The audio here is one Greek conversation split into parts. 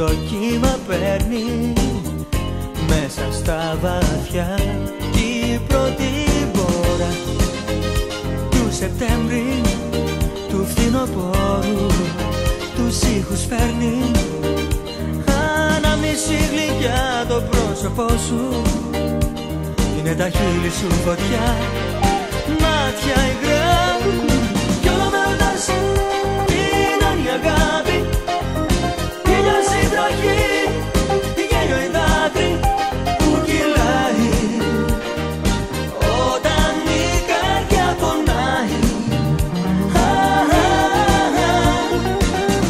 το κύμα παίρνει μέσα στα βαθιά κι η πρώτη μπόρα του Σεπτέμβρη, του φθινοπόρου, τους ήχους φέρνει. Ανάμνηση γλυκιά το πρόσωπό σου, είναι τα χείλη σου φωτιά, μάτια υγρά. Κι όλο με ρωτάς τι είναι η αγάπη, ήλιος η βροχή, γέλιο η δάκρυ που κυλάει όταν η καρδιά πονάει.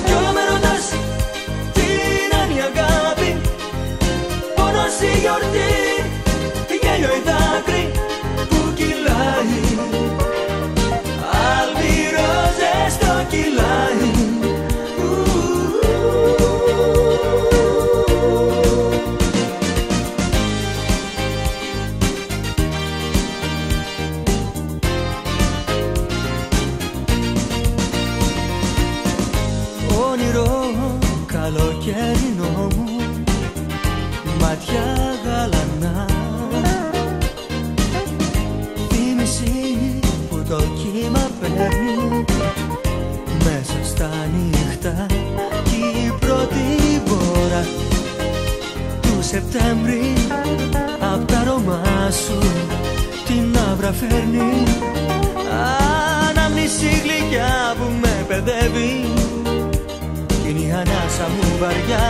Κι όλο με ρωτάς τι είναι η αγάπη, πόνος η γιορτή, γέλιο η δάκρυ που κυλάει, αλμυρόζες το κυλάει. Όνειρο καλοκαιρινό μου, μάτια γαλανά, θύμηση που το κύμα παίρνει μέσα στα νύχτα κι η πρώτη μπόρα του Σεπτέμβρη απ' τα αρώμα σου την άβρα φέρνει. Ανάμνηση γλυκιά που με παιδεύει, είναι η ανάσα μου βαριά.